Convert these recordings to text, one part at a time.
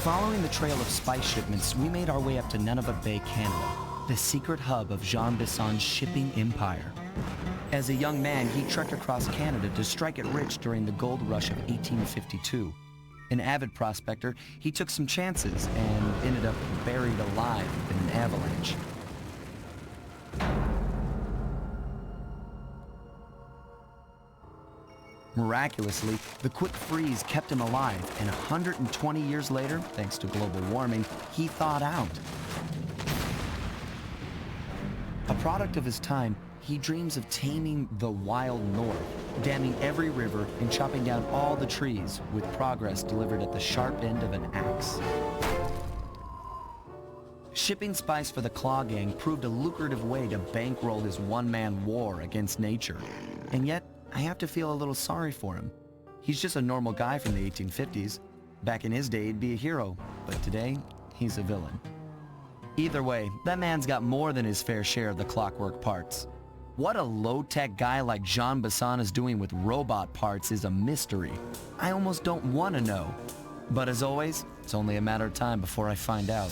Following the trail of spice shipments, we made our way up to Nunavut Bay, Canada, the secret hub of Jean Bisson's shipping empire. As a young man, he trekked across Canada to strike it rich during the gold rush of 1852. An avid prospector, he took some chances and ended up buried alive in an avalanche. Miraculously, the quick freeze kept him alive, and 120 years later, thanks to global warming, he thawed out. A product of his time, he dreams of taming the wild north, damming every river and chopping down all the trees, with progress delivered at the sharp end of an axe. Shipping spice for the Claw Gang proved a lucrative way to bankroll his one-man war against nature. And yet, I have to feel a little sorry for him. He's just a normal guy from the 1850s. Back in his day, he'd be a hero, but today, he's a villain. Either way, that man's got more than his fair share of the clockwork parts. What a low-tech guy like Jean Bisson is doing with robot parts is a mystery. I almost don't want to know. But as always, it's only a matter of time before I find out.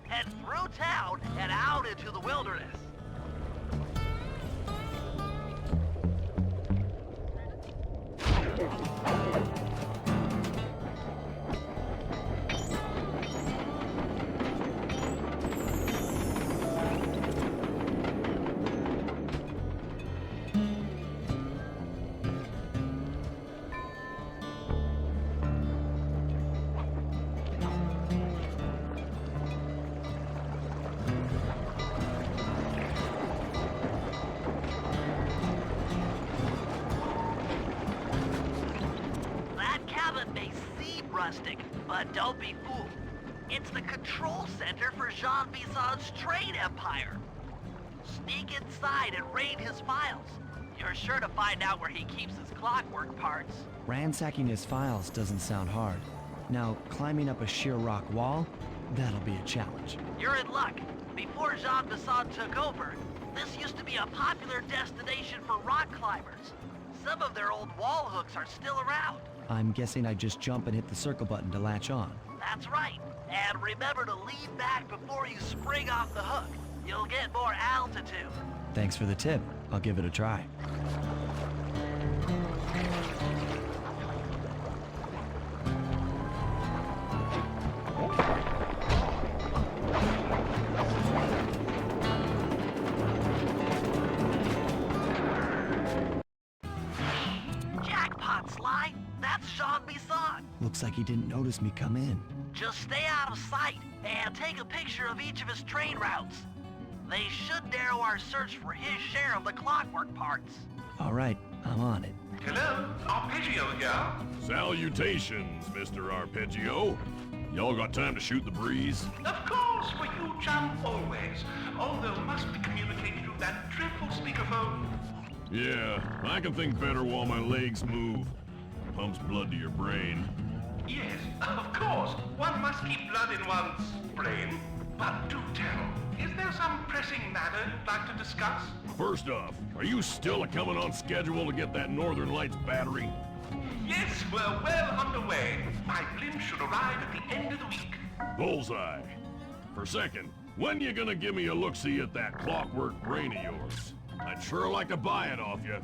Head through town and out into the wilderness. Rustic, but don't be fooled. It's the control center for Jean Bisson's trade empire. Sneak inside and raid his files. You're sure to find out where he keeps his clockwork parts. Ransacking his files doesn't sound hard. Now, climbing up a sheer rock wall, that'll be a challenge. You're in luck. Before Jean Bisson took over, this used to be a popular destination for rock climbers. Some of their old wall hooks are still around. I'm guessing I just jump and hit the circle button to latch on. That's right. And remember to lean back before you spring off the hook. You'll get more altitude. Thanks for the tip. I'll give it a try. Jackpot, Sly. That's Jean Bisson. Looks like he didn't notice me come in. Just stay out of sight and take a picture of each of his trade routes. They should narrow our search for his share of the clockwork parts. All right, I'm on it. Hello, Arpeggio here. Salutations, Mr. Arpeggio. Y'all got time to shoot the breeze? Of course, for you, chum, always. Although must be communicated through that dreadful speakerphone. Yeah, I can think better while my legs move. Pumps blood to your brain. Yes, of course. One must keep blood in one's brain. But do tell, is there some pressing matter you'd like to discuss? First off, are you still coming on schedule to get that Northern Lights battery? Yes, we're well underway. My blimp should arrive at the end of the week. Bullseye. For second, when you gonna give me a look-see at that clockwork brain of yours? I'd sure like to buy it off you.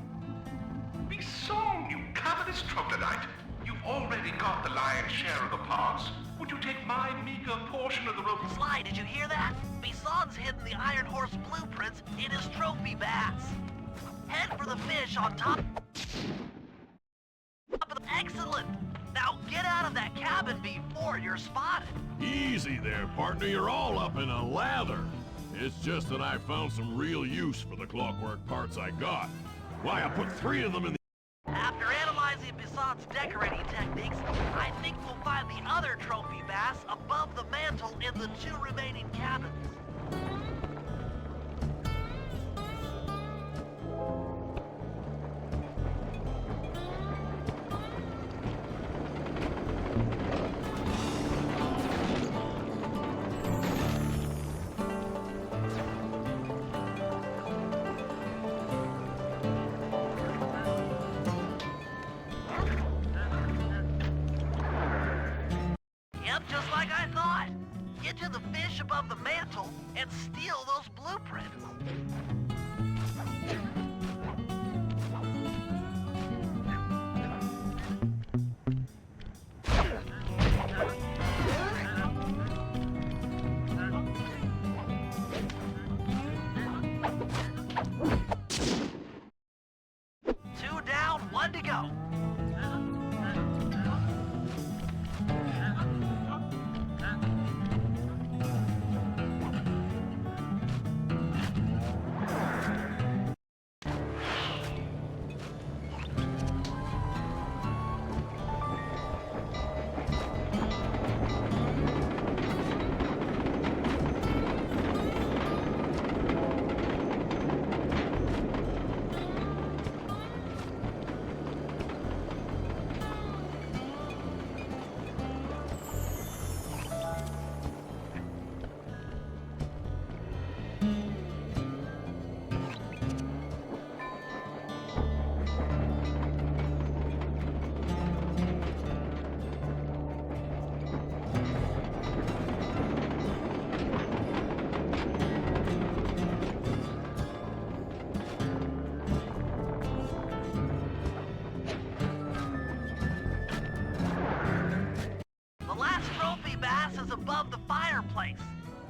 Be song, you covetous troglodyte. You've already got the lion's share of the parts. Would you take my meager portion of the rope? Sly, did you hear that? Bisson's hidden the Iron Horse blueprints in his trophy baths. Head for the fish on top of the... Excellent! Now get out of that cabin before you're spotted. Easy there, partner. You're all up in a lather. It's just that I found some real use for the clockwork parts I got. Why, I put 3 of them in the... After analyzing Bisson's Zod's decorating techniques, I think we'll find the other trophy bass above the mantle in the 2 remaining cabins. Yep, just like I thought. Get to the fish above the mantle and steal those blueprints. Two down, one to go. The last trophy bass is above the fireplace.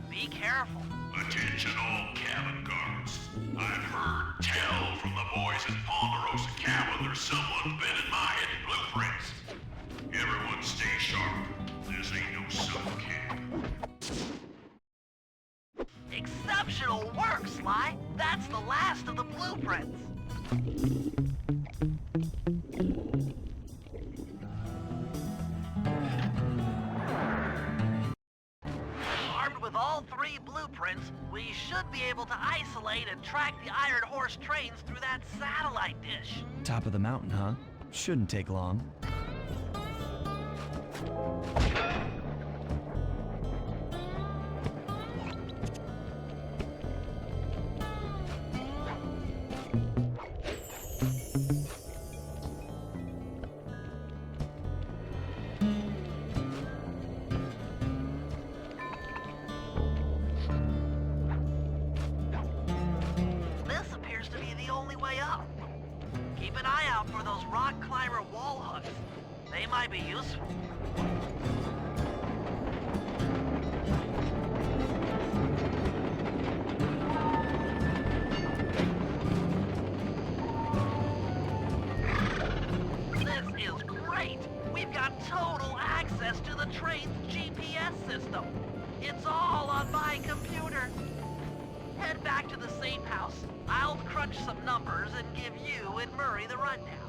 Be careful. Attention all cabin guards. I've heard tell from the boys at Ponderosa Cabin there's someone been in my hidden blueprints. Everyone stay sharp. This ain't no summer camp. Exceptional work, Sly. That's the last of the blueprints. Armed with all 3 blueprints, we should be able to isolate and track the Iron Horse trains through that satellite dish. Top of the mountain, huh? Shouldn't take long. This appears to be the only way up. Keep an eye out for those rock climber wall hooks. They might be useful. This is great. We've got total access to the train's GPS system. It's all on my computer. Head back to the safe house. I'll crunch some numbers and give you and Murray the rundown.